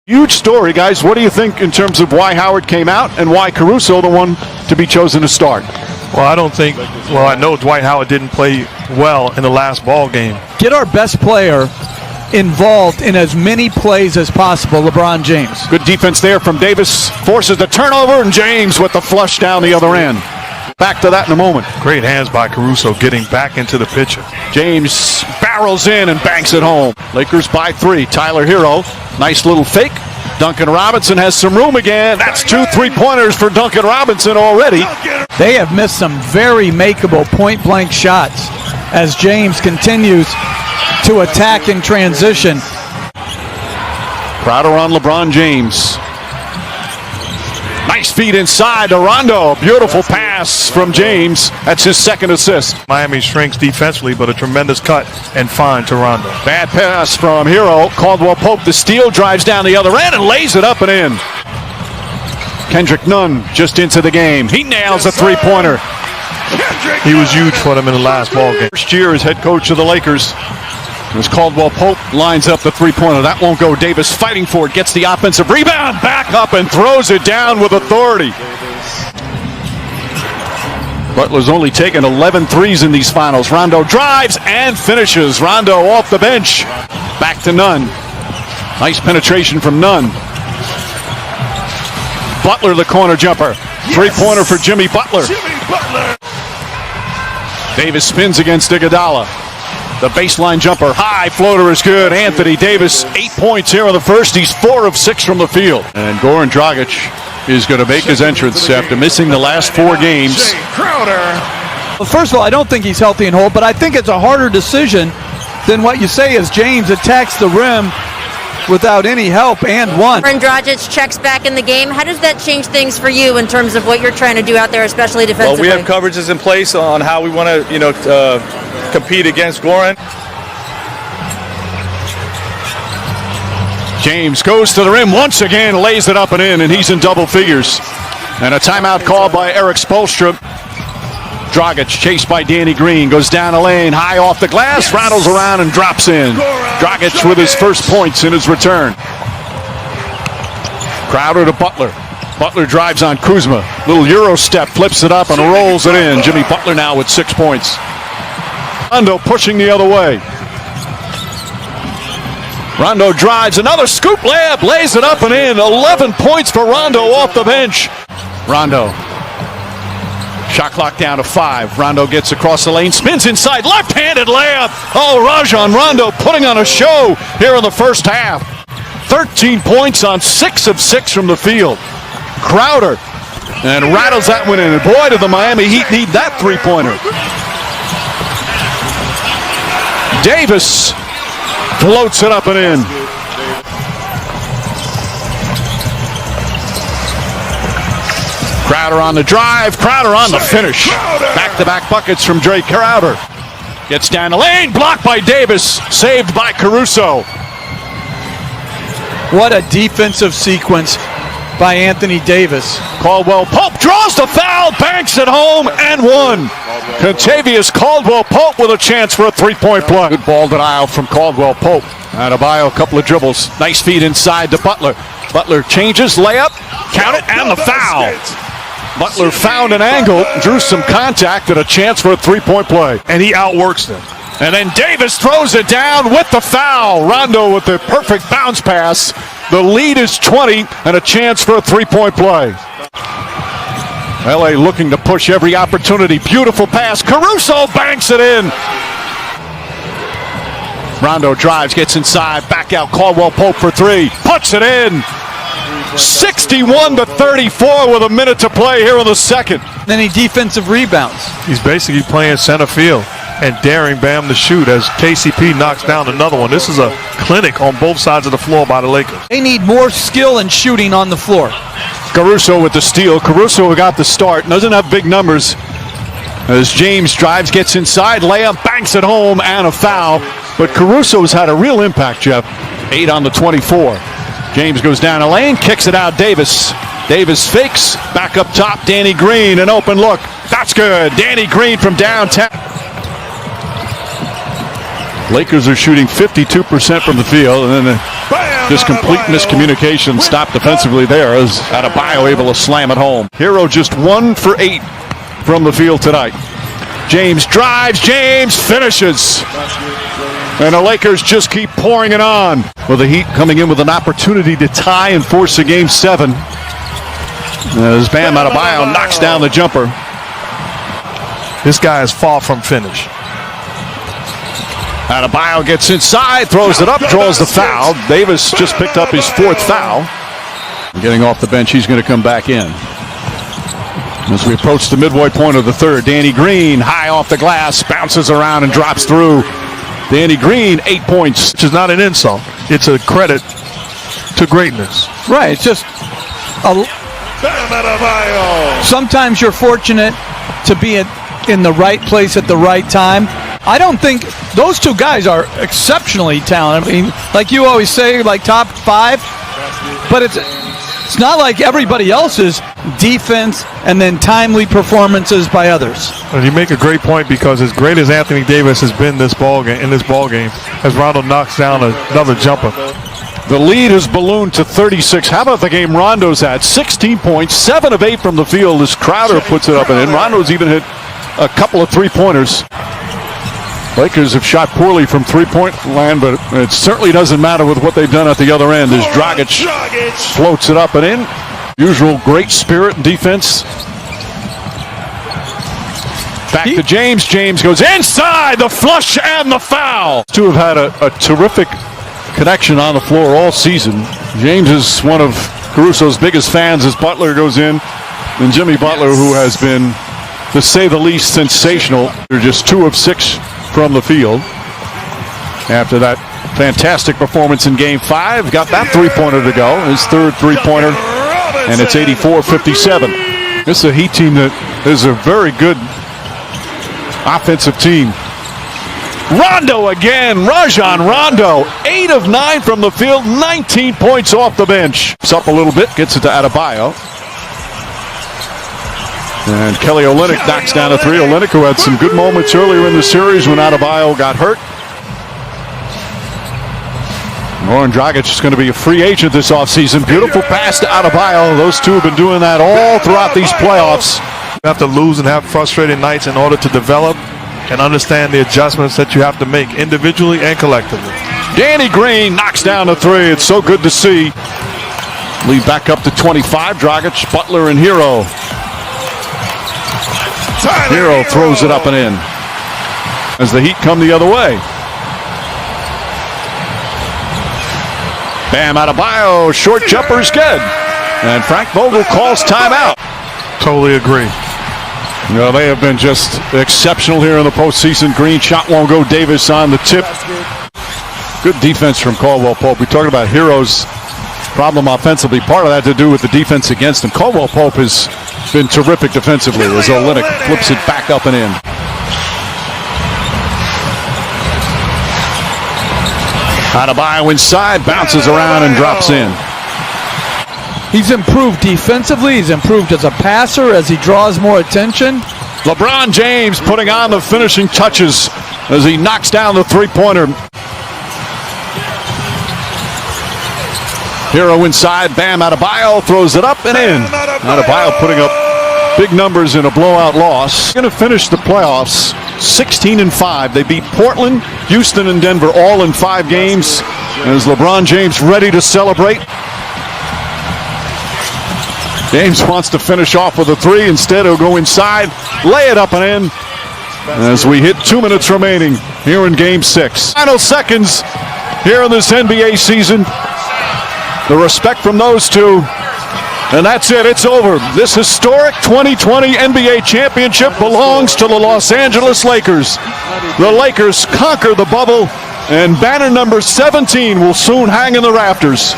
Huge story, guys. What do you think in terms of why Howard came out and why Caruso the one to be chosen to start? Well, I know Dwight Howard didn't play well in the last ball game. Get our best player involved in as many plays as possible, LeBron James. Good defense there from Davis. Forces the turnover, and James with the flush down the other end. Back to that in a moment. Great hands by Caruso getting back into the picture. James barrels in and banks it home. Lakers by 3. Tyler Hero. Nice little fake. Duncan Robinson has some room again. That's 2 3-pointers for Duncan Robinson already. They have missed some very makeable point-blank shots as James continues to attack in transition. Crowder on LeBron James. Nice feed inside to Rondo. Beautiful pass from James. That's his second assist. Miami shrinks defensively, but a tremendous cut and find to Rondo. Bad pass from Hero. Caldwell Pope, the steal, drives down the other end and lays it up and in. Kendrick Nunn just into the game. He nails a three-pointer. He was huge for them in the last ball game. First year as head coach of the Lakers. As Caldwell Pope lines up the three-pointer. That won't go. Davis fighting for it. Gets the offensive rebound. Back up and throws it down with authority. Butler's only taken 11 threes in these finals. Rondo drives and finishes. Rondo off the bench. Back to Nunn. Nice penetration from Nunn. Butler the corner jumper. Three-pointer for Jimmy Butler. Davis spins against Iguodala. The baseline jumper, high floater is good. Anthony Davis, 8 points here in the first. He's 4 of 6 from the field. And Goran Dragic is going to make his entrance after missing the last 4 games. Well, first of all, I don't think he's healthy and whole, but I think it's a harder decision than what you say as James attacks the rim without any help and one. Goran Dragic checks back in the game. How does that change things for you in terms of what you're trying to do out there, especially defensively? Well, we have coverages in place on how we want to, compete against Goran. James goes to the rim once again, lays it up and in, and he's in double figures. And a timeout called by Eric Spoelstra. Dragic chased by Danny Green, goes down the lane, high off the glass, rattles around and drops in. Dragic with his first points in his return. Crowder to Butler. Butler drives on Kuzma. Little Euro step, flips it up and rolls it in. Jimmy Butler now with 6 points. Rondo pushing the other way. Rondo drives, another scoop layup, lays it up and in. 11 points for Rondo off the bench. Rondo. Shot clock down to 5. Rondo gets across the lane, spins inside, left-handed layup. Oh, Rajon Rondo putting on a show here in the first half. 13 points on 6 of 6 from the field. Crowder and rattles that one in. And boy, did the Miami Heat need that three-pointer. Davis floats it up and in. Crowder on the drive, Crowder on the finish. Back-to-back buckets from Drake Crowder. Gets down the lane, blocked by Davis, saved by Caruso. What a defensive sequence by Anthony Davis. Caldwell Pope draws the foul, banks it home, and one. Contavious Caldwell Pope with a chance for a three-point play. Good ball denial from Caldwell Pope. Adebayo, a couple of dribbles. Nice feed inside to Butler. Butler changes, layup, count it, and the foul. Butler found an angle, drew some contact, and a chance for a three-point play. And he outworks them. And then Davis throws it down with the foul. Rondo with the perfect bounce pass. The lead is 20 and a chance for a three-point play. LA looking to push every opportunity. Beautiful pass. Caruso banks it in. Rondo drives, gets inside, back out. Caldwell Pope for 3. Puts it in. 61-34 with a minute to play here in the second. Any defensive rebounds? He's basically playing center field and daring Bam to shoot as KCP knocks down another one. This is a clinic on both sides of the floor by the Lakers. They need more skill and shooting on the floor. Caruso with the steal. Caruso got the start. Doesn't have big numbers. As James drives, gets inside, layup, banks it home, and a foul. But Caruso's had a real impact, Jeff. 8 on the 24. James goes down a lane, kicks it out. Davis fakes, back up top. Danny Green, an open look. That's good. Danny Green from downtown. Lakers are shooting 52% from the field, and then Just complete miscommunication. Stopped defensively there as Adebayo able to slam it home. Hero just 1 for 8 from the field tonight. James drives, James finishes. And the Lakers just keep pouring it on. With the Heat coming in with an opportunity to tie and force a game 7. As Bam Adebayo knocks down the jumper. This guy is far from finished. Adebayo gets inside, throws it up, draws the foul. Davis just picked up his 4th foul. Getting off the bench, he's going to come back in. As we approach the midway point of the 3rd, Danny Green high off the glass, bounces around and drops through. Danny Green, 8 points. Which is not an insult. It's a credit to greatness. Right. It's just sometimes you're fortunate to be in the right place at the right time. I don't think those two guys are exceptionally talented. I mean, like you always say, like top 5, but it's not like everybody else's defense and then timely performances by others. And you make a great point, because as great as Anthony Davis has been in this ball game, as Rondo knocks down another jumper. The lead has ballooned to 36. How about the game Rondo's at? 16 points, 7 of 8 from the field as Crowder puts it up and in. Rondo's even hit a couple of three-pointers. Lakers have shot poorly from three-point land, but it certainly doesn't matter with what they've done at the other end as Dragic floats it up and in. Usual great spirit and defense. Back to James. James goes inside, the flush and the foul. Two have had a terrific connection on the floor all season. James is one of Caruso's biggest fans as Butler goes in. And Jimmy Butler, who has been, to say the least, sensational. They're just 2 of 6 from the field. After that fantastic performance in Game 5, got that three-pointer to go. His 3rd three-pointer, and it's 84-57. This is a Heat team that is a very good offensive team. Rondo again, Rajon Rondo, 8 of 9 from the field, 19 points off the bench. It's up a little bit, gets it to Adebayo. And Kelly Olynyk knocks down a 3. Olynyk, who had some good moments earlier in the series when Adebayo got hurt. Goran Dragic is going to be a free agent this offseason. Beautiful pass to Adebayo. Those two have been doing that all throughout these playoffs. You have to lose and have frustrating nights in order to develop and understand the adjustments that you have to make individually and collectively. Danny Green knocks down a 3. It's so good to see. Lead back up to 25. Dragic, Butler, and Hero. Hero throws it up and in as the Heat come the other way. Bam Adebayo, short jumper's good. And Frank Vogel calls timeout. Totally agree. You know, they have been just exceptional here in the postseason. Green shot won't go. Davis on the tip. Good defense from Caldwell Pope. We talked about Hero's problem offensively. Part of that to do with the defense against him. Caldwell Pope has been terrific defensively as Olynyk flips it back up and in. Adebayo inside, bounces around and drops in. He's improved defensively. He's improved as a passer as he draws more attention. LeBron James putting on the finishing touches as he knocks down the three-pointer. Hero inside, Bam Adebayo throws it up and in. Adebayo putting up big numbers in a blowout loss. Going to finish the playoffs 16-5. They beat Portland, Houston, and Denver all in 5 games. As LeBron James ready to celebrate. James wants to finish off with a 3. Instead, he'll go inside, lay it up and in. As we hit 2 minutes remaining here in Game 6. Final seconds here in this NBA season. The respect from those two. And that's it. It's over. This historic 2020 NBA championship belongs to the Los Angeles Lakers. The Lakers conquer the bubble, and banner number 17 will soon hang in the rafters.